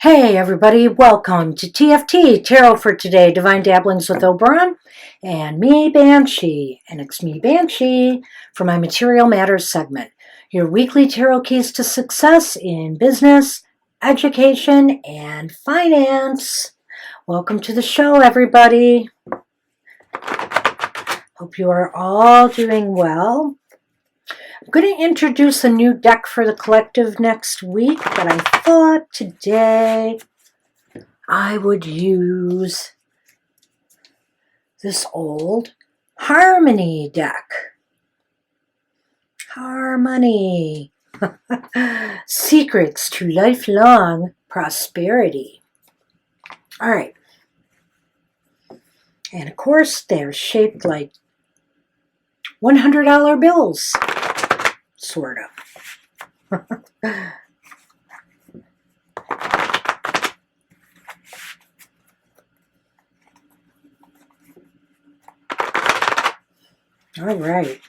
Hey everybody, welcome to TFT, Tarot for Today, Divine Dabblings with Oberon, and me, Banshee, and it's me, Banshee, for my Material Matters segment, your weekly tarot keys to success in business, education, and finance. Welcome to the show, everybody. Hope you are all doing well. I'm going to introduce a new deck for the collective next week, but I thought today I would use this old Harmony deck. Harmony. Secrets to lifelong prosperity. All right. And of course, they're shaped like $100 bills. Sort of. All right.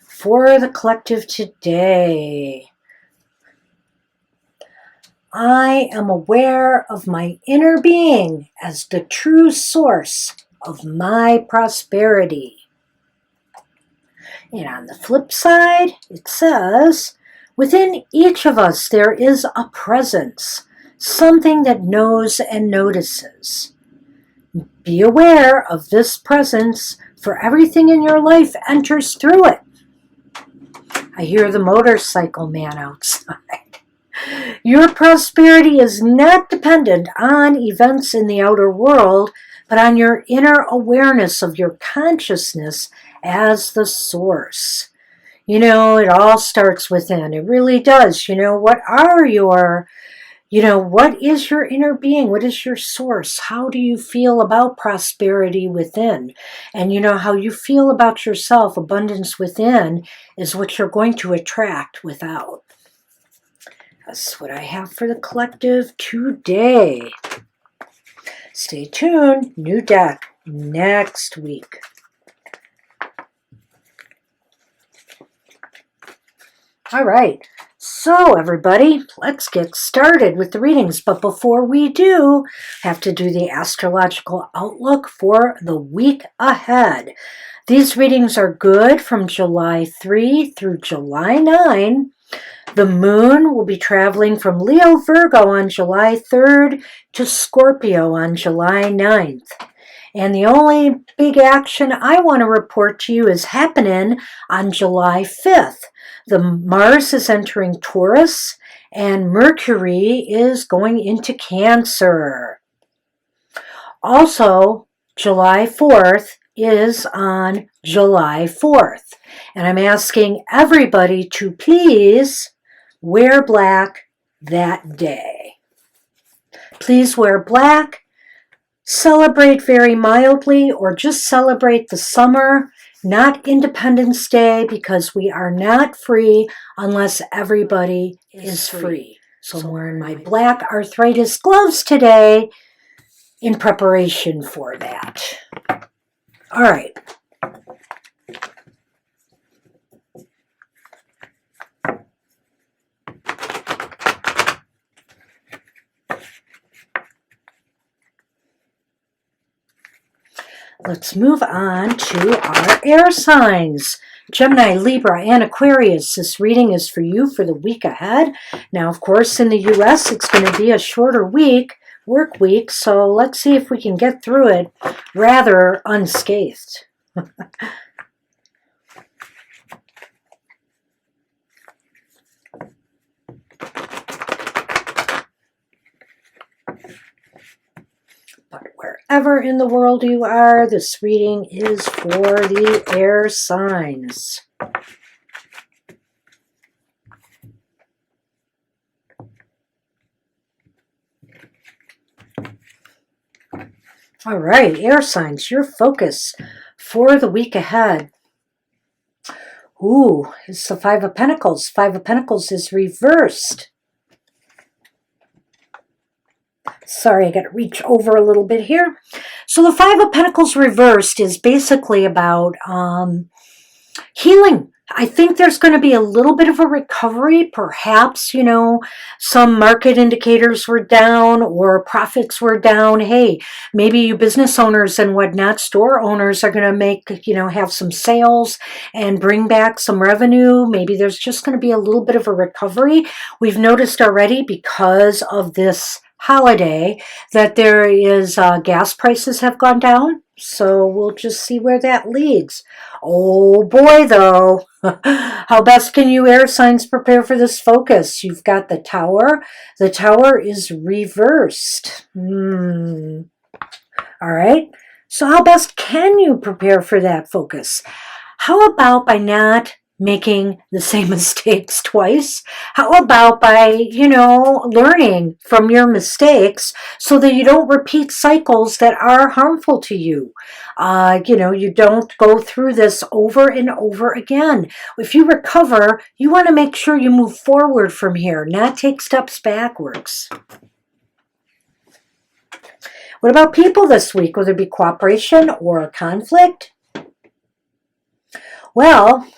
For the collective today, I am aware of my inner being as the true source of my prosperity. And on the flip side, it says, within each of us there is a presence, something that knows and notices. Be aware of this presence, for everything in your life enters through it. I hear the motorcycle man outside. Your prosperity is not dependent on events in the outer world, but on your inner awareness of your consciousness as the source. You know, it all starts within. It really does. You know, what is your inner being? What is your source? How do you feel about prosperity within? And you know, how you feel about yourself, abundance within, is what you're going to attract without. That's what I have for the collective today. Stay tuned. New deck next week. All right. So everybody, let's get started with the readings. But before we do, I have to do the astrological outlook for the week ahead. These readings are good from July 3 through July 9. The moon will be traveling from Leo Virgo on July 3rd to Scorpio on July 9th. And the only big action I want to report to you is happening on July 5th. The Mars is entering Taurus and Mercury is going into Cancer. Also, July 4th is on July 4th. And I'm asking everybody to please wear black that day. Please wear black. Celebrate very mildly, or just celebrate the summer, not Independence Day, because we are not free unless everybody is free. So I'm wearing my black arthritis gloves today in preparation for that. All right. Let's move on to our air signs. Gemini, Libra, and Aquarius. This reading is for you for the week ahead. Now, of course, in the U.S., it's going to be a shorter work week, so let's see if we can get through it rather unscathed. But wherever in the world you are, this reading is for the air signs. All right, air signs, your focus for the week ahead. Ooh, it's the Five of Pentacles. Five of Pentacles is reversed. Sorry, I got to reach over a little bit here. So the Five of Pentacles reversed is basically about healing. I think there's going to be a little bit of a recovery. Perhaps, some market indicators were down or profits were down. Hey, maybe you business owners and whatnot, store owners are going to make, have some sales and bring back some revenue. Maybe there's just going to be a little bit of a recovery. We've noticed already because of this holiday that there is gas prices have gone down. So we'll just see where that leads. Oh boy, though. How best can you air signs prepare for this focus? You've got the Tower. The Tower is reversed. All right. So how best can you prepare for that focus? How about by not making the same mistakes twice? How about by, learning from your mistakes so that you don't repeat cycles that are harmful to you? You don't go through this over and over again. If you recover, you want to make sure you move forward from here, not take steps backwards. What about people this week? Will there be cooperation or conflict? Well,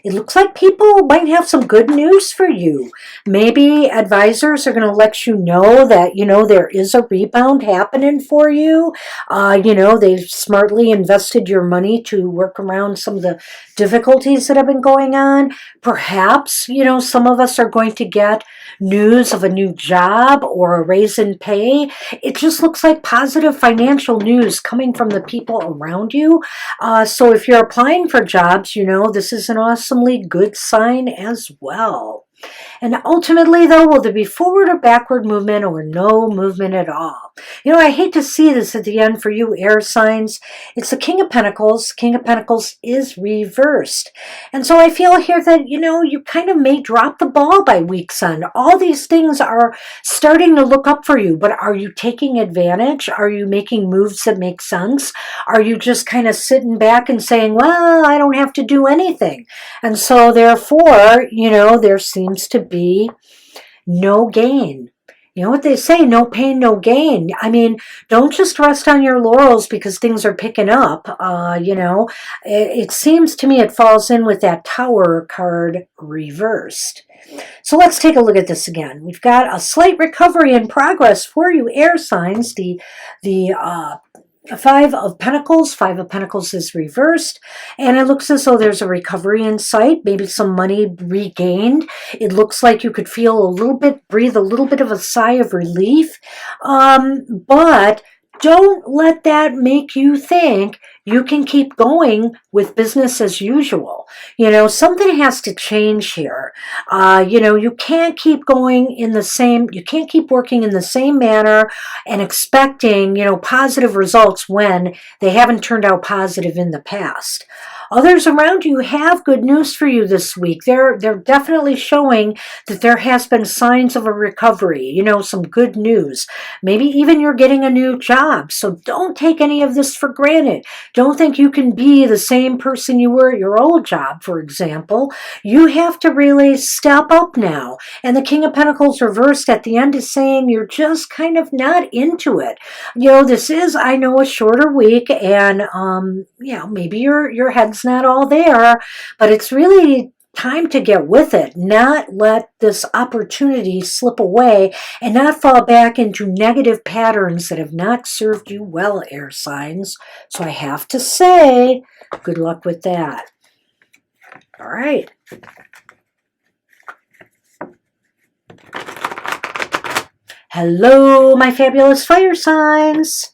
it looks like people might have some good news for you. Maybe advisors are going to let you know that, there is a rebound happening for you. They've smartly invested your money to work around some of the difficulties that have been going on. Perhaps, some of us are going to get news of a new job or a raise in pay. It just looks like positive financial news coming from the people around you. So if you're applying for jobs, this is an awesomely good sign as well. And ultimately, though, will there be forward or backward movement or no movement at all? I hate to see this at the end for you air signs. It's the King of Pentacles. King of Pentacles is reversed. And so I feel here that, you kind of may drop the ball by week's end. All these things are starting to look up for you, but are you taking advantage? Are you making moves that make sense? Are you just kind of sitting back and saying, well, I don't have to do anything? And so therefore, there seems to be no gain. You know what they say, no pain, no gain. I mean, don't just rest on your laurels because things are picking up. It seems to me it falls in with that Tower card reversed. So let's take a look at this again. We've got a slight recovery in progress for you air signs. The Five of Pentacles. Five of Pentacles is reversed. And it looks as though there's a recovery in sight, maybe some money regained. It looks like you could breathe a little bit of a sigh of relief. But don't let that make you think you can keep going with business as usual. Something has to change here. You can't keep working in the same manner and expecting, positive results when they haven't turned out positive in the past. Others around you have good news for you this week. They're definitely showing that there has been signs of a recovery, some good news. Maybe even you're getting a new job. So don't take any of this for granted. Don't think you can be the same person you were at your old job, for example. You have to really step up now. And the King of Pentacles reversed at the end is saying you're just kind of not into it. This is, I know, a shorter week, and maybe your head's not all there, but it's really time to get with it, not let this opportunity slip away and not fall back into negative patterns that have not served you well, air signs. So I have to say, good luck with that. All right. Hello, my fabulous fire signs.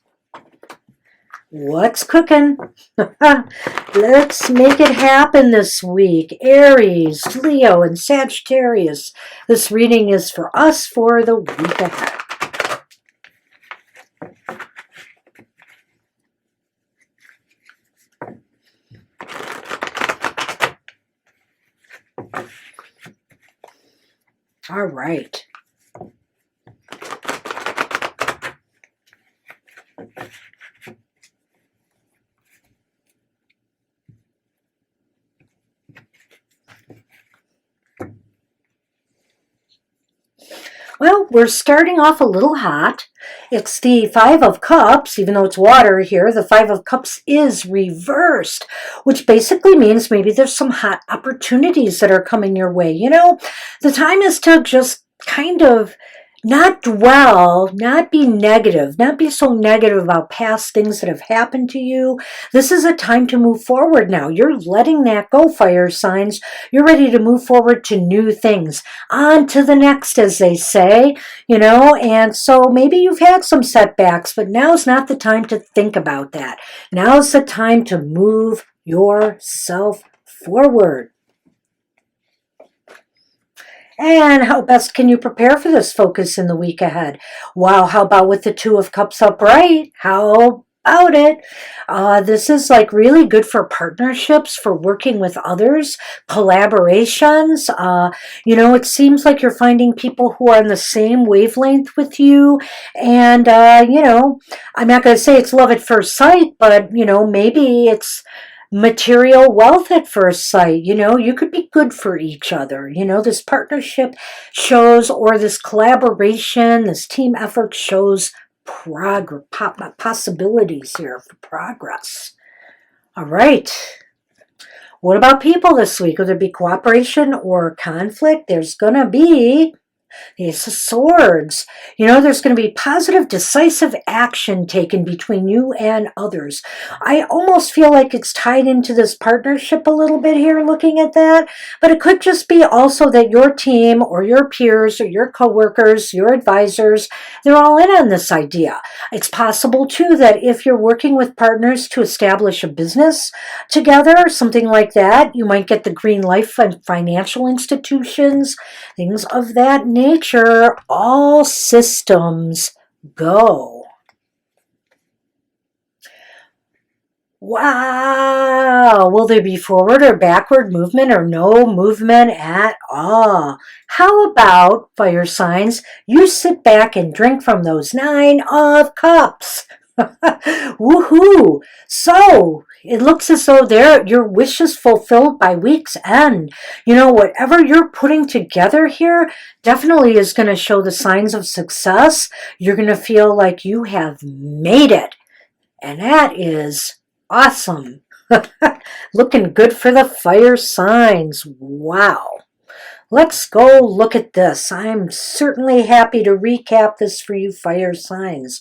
What's cooking? Let's make it happen this week. Aries, Leo, and Sagittarius. This reading is for us for the week ahead. All right. Well, we're starting off a little hot. It's the Five of Cups, even though it's water here, the Five of Cups is reversed, which basically means maybe there's some hot opportunities that are coming your way. The time is to just kind of not dwell, not be negative, not be so negative about past things that have happened to you. This is a time to move forward now. You're letting that go, fire signs. You're ready to move forward to new things. On to the next, as they say, and so maybe you've had some setbacks, but now's not the time to think about that. Now's the time to move yourself forward. And how best can you prepare for this focus in the week ahead? Wow, how about with the Two of Cups upright? How about it? This is like really good for partnerships, for working with others, collaborations. It seems like you're finding people who are on the same wavelength with you. And, I'm not going to say it's love at first sight, but, maybe it's material wealth at first sight. You could be good for each other. This partnership shows, or this collaboration, this team effort shows possibilities here for progress. All right. What about people this week? Will there be cooperation or conflict? There's going to be Ace of Swords. There's going to be positive, decisive action taken between you and others. I almost feel like it's tied into this partnership a little bit here, looking at that. But it could just be also that your team or your peers or your coworkers, your advisors, they're all in on this idea. It's possible, too, that if you're working with partners to establish a business together, something like that, you might get the green light from financial institutions, things of that nature. All systems go. Wow! Will there be forward or backward movement or no movement at all? How about, fire signs, you sit back and drink from those 9 of Cups? Woohoo! So, it looks as though your wish is fulfilled by week's end. Whatever you're putting together here definitely is going to show the signs of success. You're going to feel like you have made it. And that is awesome. Looking good for the fire signs. Wow. Let's go look at this. I'm certainly happy to recap this for you, fire signs.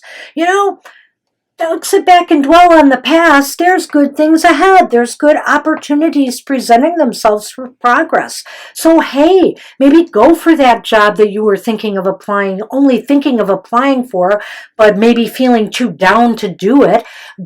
Don't sit back and dwell on the past. There's good things ahead. There's good opportunities presenting themselves for progress. So, hey, maybe go for that job that you were only thinking of applying for, but maybe feeling too down to do it.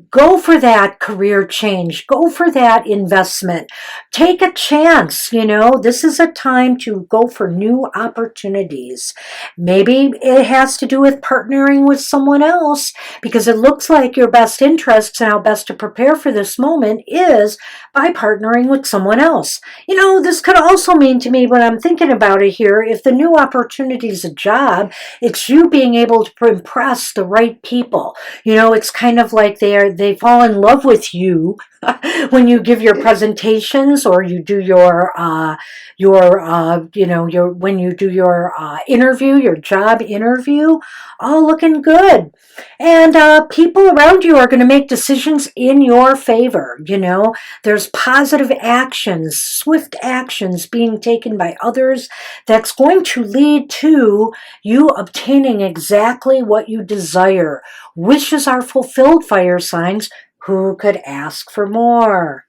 Go for that career change. Go for that investment. Take a chance. This is a time to go for new opportunities. Maybe it has to do with partnering with someone else, because it looks like your best interests and how best to prepare for this moment is by partnering with someone else. This could also mean to me, when I'm thinking about it here, if the new opportunity is a job, it's you being able to impress the right people. It's kind of like they fall in love with you when you give your presentations, or you do when you do your interview, your job interview, all looking good. And people around you are going to make decisions in your favor. There's positive actions, swift actions being taken by others that's going to lead to you obtaining exactly what you desire. Wishes are fulfilled, fire signs. Who could ask for more?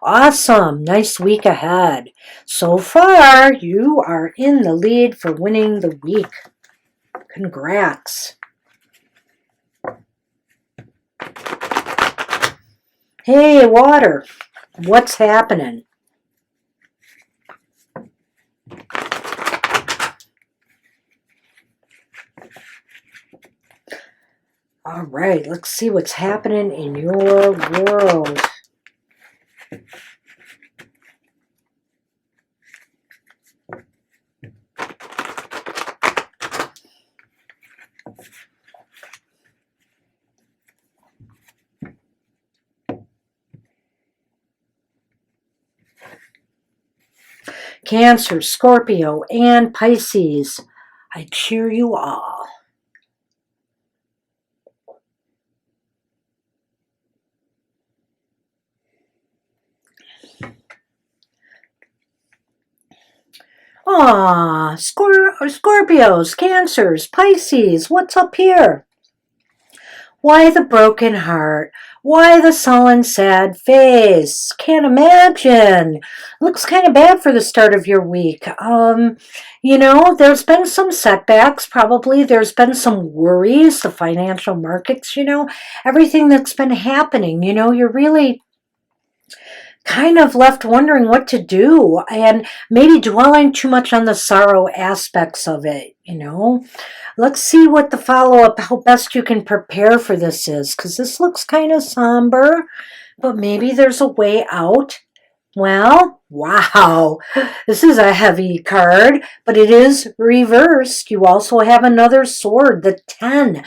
Awesome. Nice week ahead. So far, you are in the lead for winning the week. Congrats. Hey, water. What's happening? All right, let's see what's happening in your world. Cancer, Scorpio, and Pisces. I cheer you all. Scorpios, Cancers, Pisces, what's up here? Why the broken heart? Why the sullen, sad face? Can't imagine. Looks kind of bad for the start of your week. There's been some setbacks, probably. There's been some worries, the financial markets, everything that's been happening. You're really kind of left wondering what to do and maybe dwelling too much on the sorrow aspects of it. Let's see what the follow-up, how best you can prepare for this is, because this looks kind of somber, but maybe there's a way out. Well, wow, this is a heavy card, but it is reversed. You also have another sword, the 10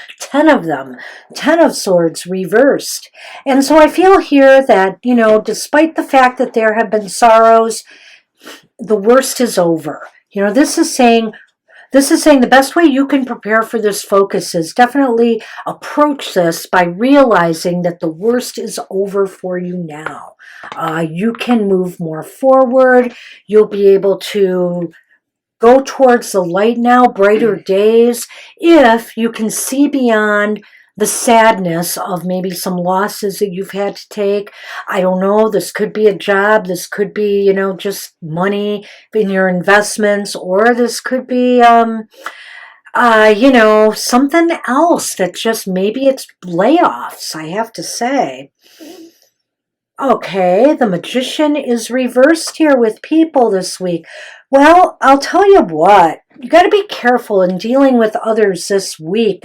of them, 10 of swords reversed. And so I feel here that, despite the fact that there have been sorrows, the worst is over. This is saying the best way you can prepare for this focus is definitely approach this by realizing that the worst is over for you now. You can move more forward. You'll be able to go towards the light now, brighter days, if you can see beyond the sadness of maybe some losses that you've had to take. I don't know, this could be a job, this could be, just money in your investments, or this could be, something else that just maybe it's layoffs, I have to say. Okay, the Magician is reversed here with people this week. Well, I'll tell you what, you got to be careful in dealing with others this week,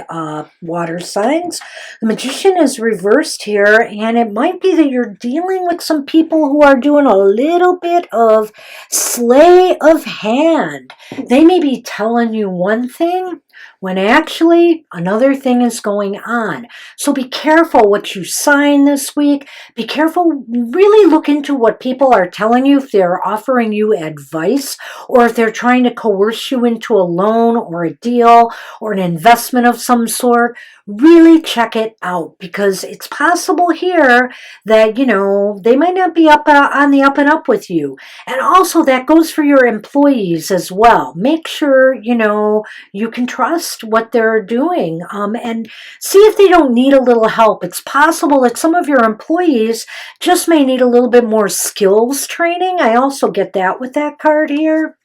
water signs. The Magician is reversed here, and it might be that you're dealing with some people who are doing a little bit of sleight of hand. They may be telling you one thing when actually another thing is going on. So be careful what you sign this week. Be careful, really look into what people are telling you, if they're offering you advice or if they're trying to coerce you into a loan or a deal or an investment of some sort. Really check it out, because it's possible here that, they might not be on the up and up with you. And also that goes for your employees as well. Make sure, you can trust what they're doing, and see if they don't need a little help. It's possible that some of your employees just may need a little bit more skills training. I also get that with that card here.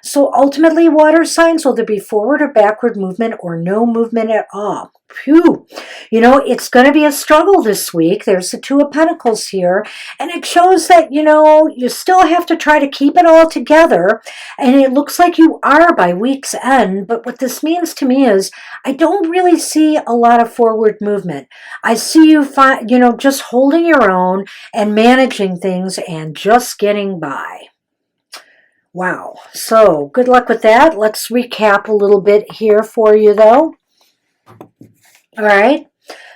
So ultimately, water signs, will there be forward or backward movement or no movement at all? Phew. It's going to be a struggle this week. There's the Two of Pentacles here. And it shows that, you still have to try to keep it all together. And it looks like you are by week's end. But what this means to me is I don't really see a lot of forward movement. I see you, just holding your own and managing things and just getting by. Wow. So good luck with that. Let's recap a little bit here for you, though. All right.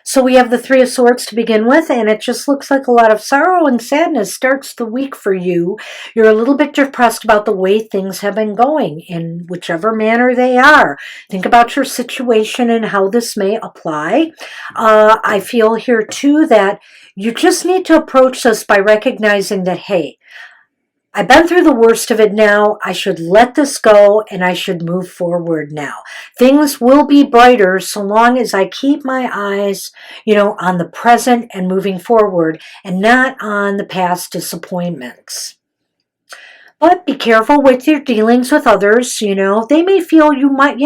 So we have the Three of Swords to begin with, and it just looks like a lot of sorrow and sadness starts the week for you. You're a little bit depressed about the way things have been going in whichever manner they are. Think about your situation and how this may apply. I feel here, too, that you just need to approach this by recognizing that, hey, I've been through the worst of it now. I should let this go and I should move forward now. Things will be brighter so long as I keep my eyes, on the present and moving forward and not on the past disappointments. But be careful with your dealings with others. They may feel you might,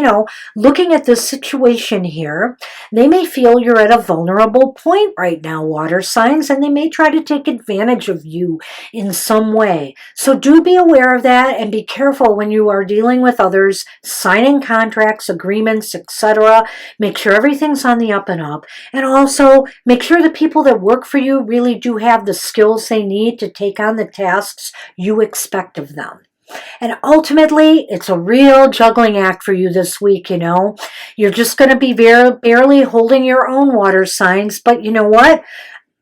looking at this situation here, they may feel you're at a vulnerable point right now, water signs, and they may try to take advantage of you in some way. So do be aware of that and be careful when you are dealing with others, signing contracts, agreements, etc. Make sure everything's on the up and up. And also make sure the people that work for you really do have the skills they need to take on the tasks you expect of them. And ultimately, it's a real juggling act for you this week, You're just going to be barely holding your own, water signs, but you know what?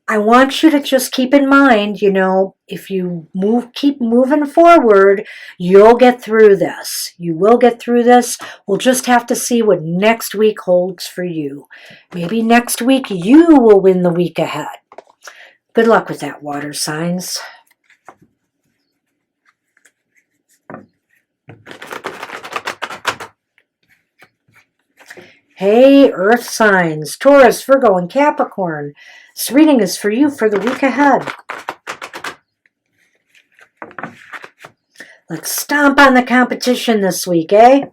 I want you to just keep in mind, if you keep moving forward, you'll get through this. You will get through this. We'll just have to see what next week holds for you. Maybe next week you will win the week ahead. Good luck with that, water signs. Hey, earth signs, Taurus, Virgo, and Capricorn. This reading is for you for the week ahead. Let's stomp on the competition this week, eh?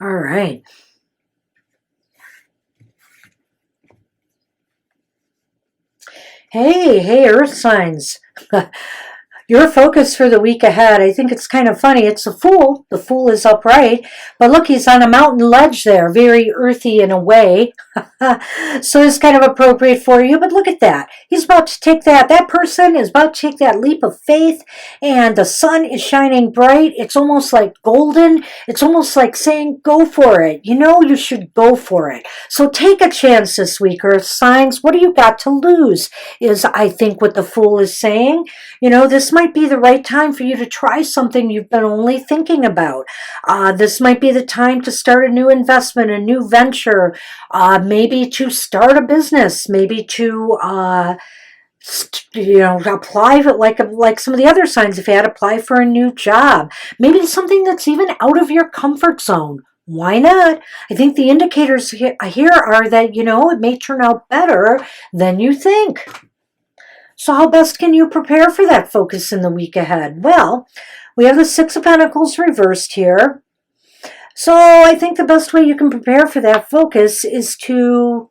All right. Hey, earth signs. Your focus for the week ahead, I think it's kind of funny. It's a fool. The fool is upright. But look, he's on a mountain ledge there, very earthy in a way. So it's kind of appropriate for you. But look at that. He's about to take that person is about to take that leap of faith. And the sun is shining bright. It's almost like golden. It's almost like saying, go for it. You should go for it. So take a chance this week, earth signs. What do you got to lose is, I think, what the fool is saying. This might be the right time for you to try something you've been only thinking about. This might be the time to start a new investment, a new venture, maybe to start a business, maybe to apply for, like some of the other signs, if you had to apply for a new job, maybe something that's even out of your comfort zone. Why not? I think the indicators here are that, it may turn out better than you think. So how best can you prepare for that focus in the week ahead? Well, we have the Six of Pentacles reversed here. So I think the best way you can prepare for that focus is to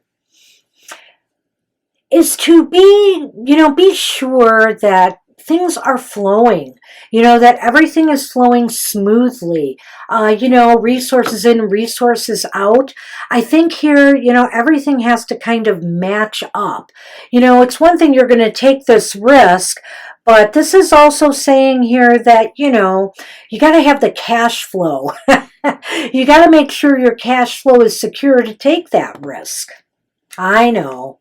be sure that things are flowing, that everything is flowing smoothly, resources in, resources out. I think here, everything has to kind of match up. It's one thing you're going to take this risk, but this is also saying here that, you got to have the cash flow. You got to make sure your cash flow is secure to take that risk. I know.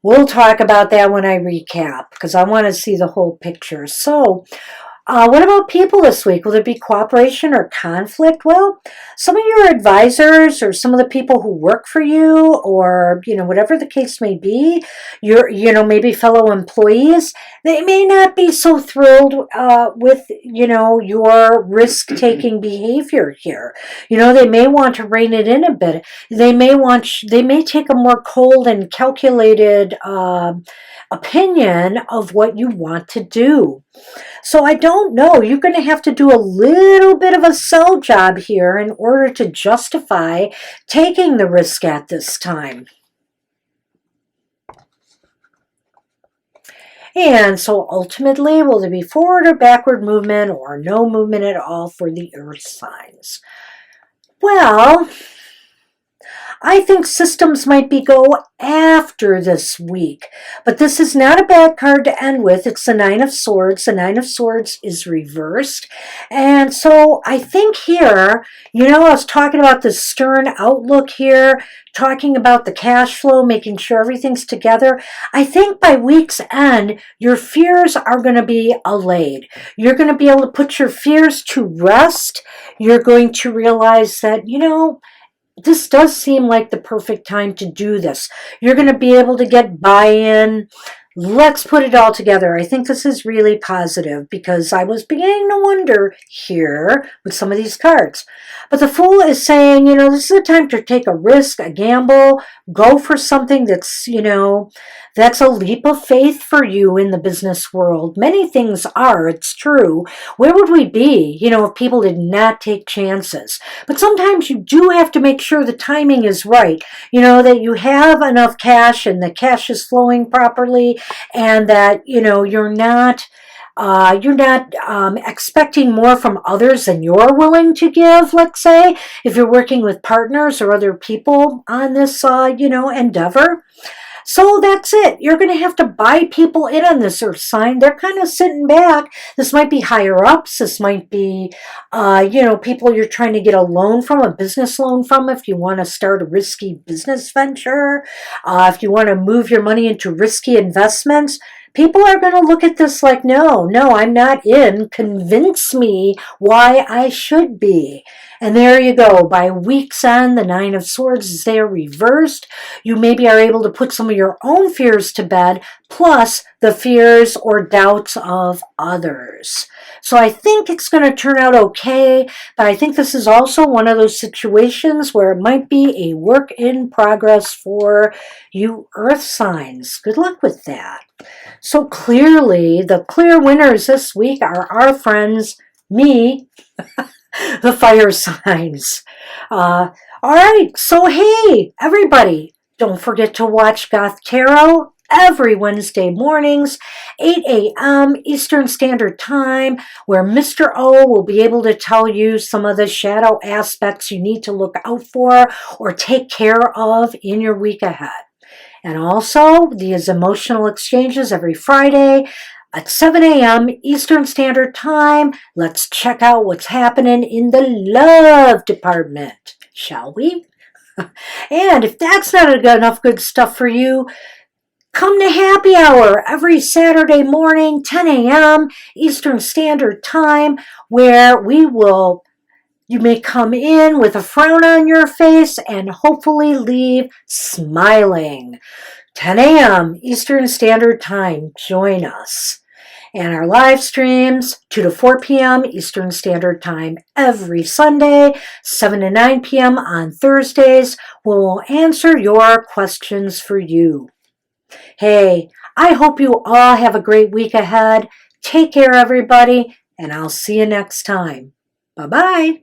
We'll talk about that when I recap, because I want to see the whole picture. So, what about people this week? Will there be cooperation or conflict? Well, some of your advisors or some of the people who work for you, or, whatever the case may be, maybe fellow employees, they may not be so thrilled with, your risk-taking behavior here. They may want to rein it in a bit. They may take a more cold and calculated opinion of what you want to do. So I don't know. You're going to have to do a little bit of a sell job here in order to justify taking the risk at this time. And so ultimately, will there be forward or backward movement or no movement at all for the earth signs? Well, I think systems might go after this week, but this is not a bad card to end with. It's the Nine of Swords. The Nine of Swords is reversed. And so I think here, I was talking about the stern outlook here, talking about the cash flow, making sure everything's together. I think by week's end, your fears are going to be allayed. You're going to be able to put your fears to rest. You're going to realize that, this does seem like the perfect time to do this. You're going to be able to get buy-in. Let's put it all together. I think this is really positive because I was beginning to wonder here with some of these cards. But the Fool is saying, this is a time to take a risk, a gamble, go for something that's, that's a leap of faith for you in the business world. Many things are, it's true. Where would we be, if people did not take chances? But sometimes you do have to make sure the timing is right, that you have enough cash and the cash is flowing properly, and that, you're not You're not expecting more from others than you're willing to give, let's say, if you're working with partners or other people on this, endeavor. So that's it. You're going to have to buy people in on this earth sign. They're kind of sitting back. This might be higher ups. This might be, people you're trying to get a loan from, a business loan from, if you want to start a risky business venture, if you want to move your money into risky investments. People are going to look at this like, no, I'm not in. Convince me why I should be. And there you go. By week's end, the Nine of Swords is there reversed. You maybe are able to put some of your own fears to bed, plus the fears or doubts of others. So I think it's going to turn out okay, but I think this is also one of those situations where it might be a work in progress for you earth signs. Good luck with that. So clearly, the clear winners this week are our friends, me, the fire signs. All right, so hey, everybody, don't forget to watch Goth Tarot every Wednesday mornings, 8 a.m. Eastern Standard Time, where Mr. O will be able to tell you some of the shadow aspects you need to look out for or take care of in your week ahead. And also, these emotional exchanges every Friday at 7 a.m. Eastern Standard Time. Let's check out what's happening in the love department, shall we? And if that's not enough good stuff for you, come to happy hour every Saturday morning, 10 a.m. Eastern Standard Time, where you may come in with a frown on your face and hopefully leave smiling. 10 a.m. Eastern Standard Time. Join us. And our live streams, 2 to 4 p.m. Eastern Standard Time every Sunday, 7 to 9 p.m. on Thursdays, will answer your questions for you. Hey, I hope you all have a great week ahead. Take care, everybody, and I'll see you next time. Bye-bye.